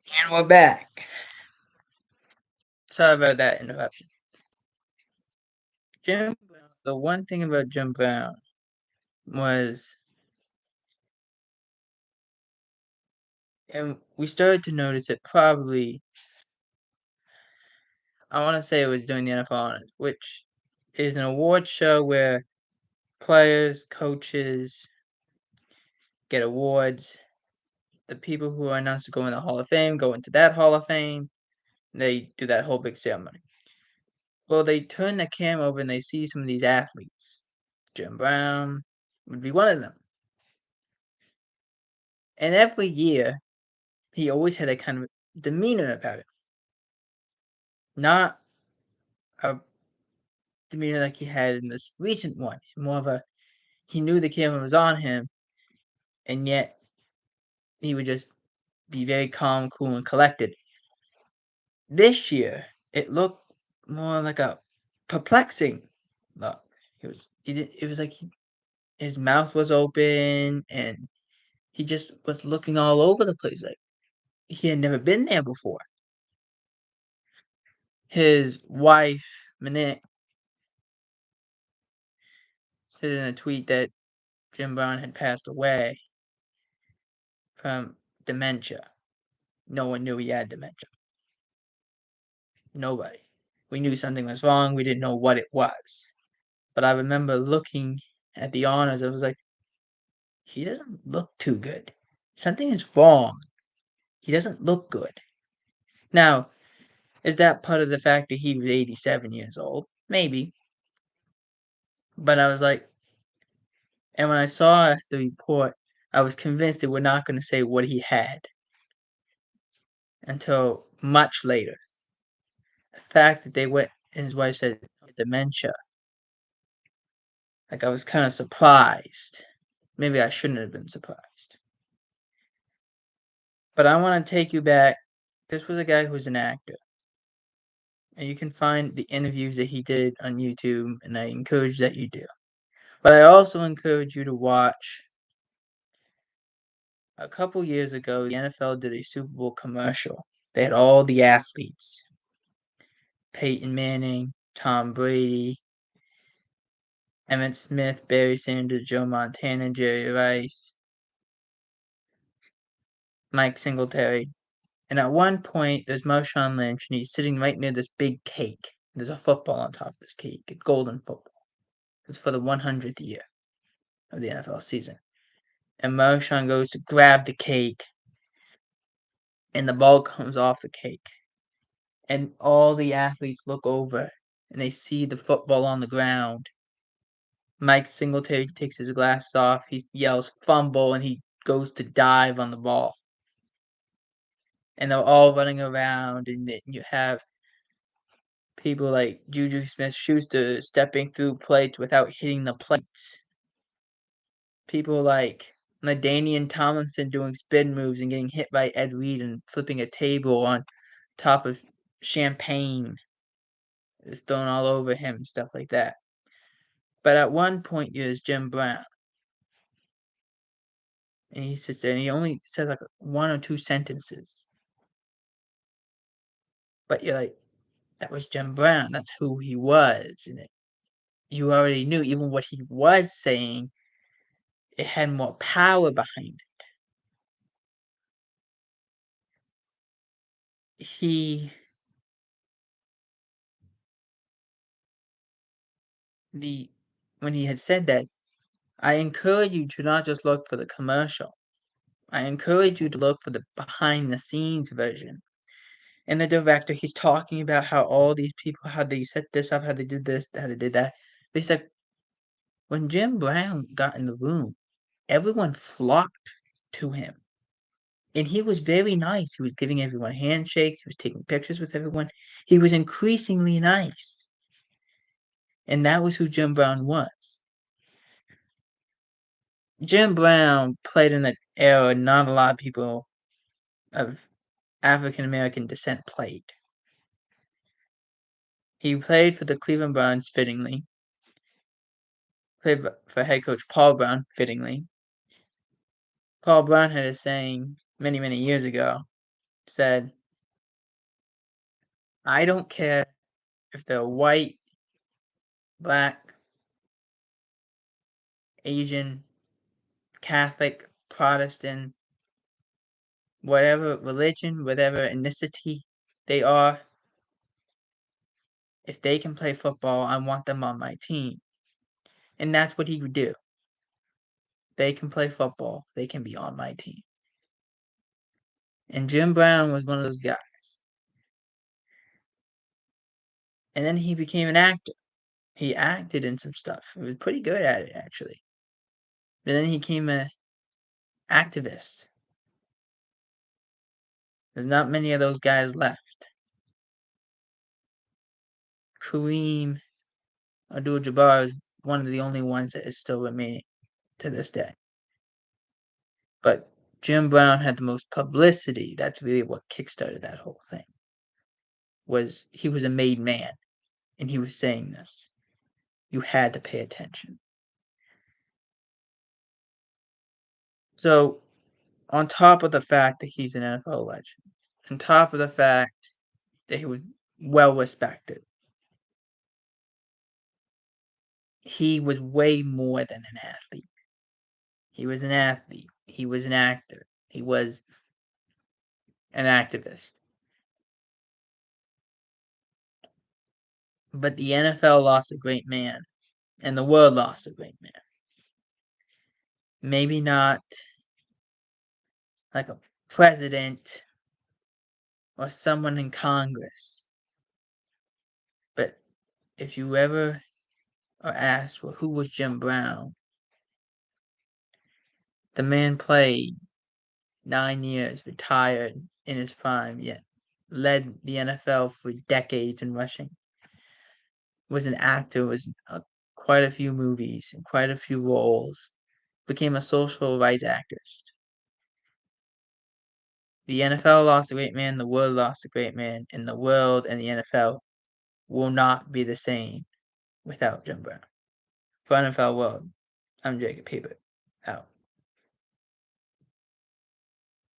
And we're back. Sorry about that interruption. Jim Brown, the one thing about Jim Brown was, and we started to notice it probably, I want to say it was during the NFL Honors, which is an award show where players, coaches get awards. The people who are announced to go in the Hall of Fame go into that Hall of Fame. They do that whole big ceremony. Well, they turn the camera over and they see some of these athletes. Jim Brown would be one of them. And every year, he always had a kind of demeanor about it. Not a demeanor like he had in this recent one. More of a, he knew the camera was on him, and yet he would just be very calm, cool, and collected. This year, it looked more like a perplexing look. It was like his mouth was open, and he just was looking all over the place, like he had never been there before. His wife, Minette, said in a tweet that Jim Brown had passed away from dementia. No one knew he had dementia. Nobody. We knew something was wrong. We didn't know what it was. But I remember looking at the honors. I was like, he doesn't look too good. Something is wrong. He doesn't look good. Now, is that part of the fact that he was 87 years old? Maybe. But I was like, and when I saw the report, I was convinced they were not going to say what he had until much later. The fact that they went, and his wife said dementia. Like, I was kind of surprised. Maybe I shouldn't have been surprised. But I want to take you back. This was a guy who was an actor. And you can find the interviews that he did on YouTube, and I encourage that you do. But I also encourage you to watch. A couple years ago, the NFL did a Super Bowl commercial. They had all the athletes. Peyton Manning, Tom Brady, Emmitt Smith, Barry Sanders, Joe Montana, Jerry Rice, Mike Singletary. And at one point, there's Marshawn Lynch, and he's sitting right near this big cake. There's a football on top of this cake, a golden football. It's for the 100th year of the NFL season. And Marshawn goes to grab the cake, and the ball comes off the cake. And all the athletes look over, and they see the football on the ground. Mike Singletary takes his glasses off. He yells fumble, and he goes to dive on the ball. And they're all running around, and then you have people like Juju Smith-Schuster stepping through plates without hitting the plates. People like LaDainian Tomlinson doing spin moves and getting hit by Ed Reed and flipping a table on top of champagne. It's thrown all over him and stuff like that. But at one point, there's Jim Brown. And he sits there and he only says like one or two sentences. But you're like, that was Jim Brown. That's who he was. And you already knew even what he was saying, it had more power behind it. When he had said that, I encourage you to not just look for the commercial. I encourage you to look for the behind the scenes version. And the director, he's talking about how all these people, how they set this up, how they did this, how they did that. But he's like, when Jim Brown got in the room, everyone flocked to him. And he was very nice. He was giving everyone handshakes. He was taking pictures with everyone. He was increasingly nice. And that was who Jim Brown was. Jim Brown played in an era not a lot of people of African American descent played. He played for the Cleveland Browns fittingly. Played for head coach Paul Brown fittingly. Paul Brown had a saying many, many years ago. said, "I don't care if they're white, black, Asian, Catholic, Protestant, whatever religion, whatever ethnicity they are, if they can play football, I want them on my team." And that's what he would do. They can play football, they can be on my team. And Jim Brown was one of those guys. And then he became an actor. He acted in some stuff. He was pretty good at it, actually. But then he became a activist. There's not many of those guys left. Kareem Abdul-Jabbar is one of the only ones that is still remaining to this day. But Jim Brown had the most publicity. That's really what kickstarted that whole thing. Was he was a made man, and he was saying this. You had to pay attention. So, on top of the fact that he's an NFL legend, on top of the fact that he was well respected, he was way more than an athlete. He was an athlete. He was an actor. He was an activist. But the NFL lost a great man, and the world lost a great man. Maybe not like a president or someone in Congress, but if you ever are asked, well, who was Jim Brown? The man played 9 years, retired in his prime, yet led the NFL for decades in rushing. Was an actor, was in quite a few movies and quite a few roles. Became a social rights activist. The NFL lost a great man, the world lost a great man, and the world and the NFL will not be the same without Jim Brown. For NFL World, I'm Jacob Hebert. Out.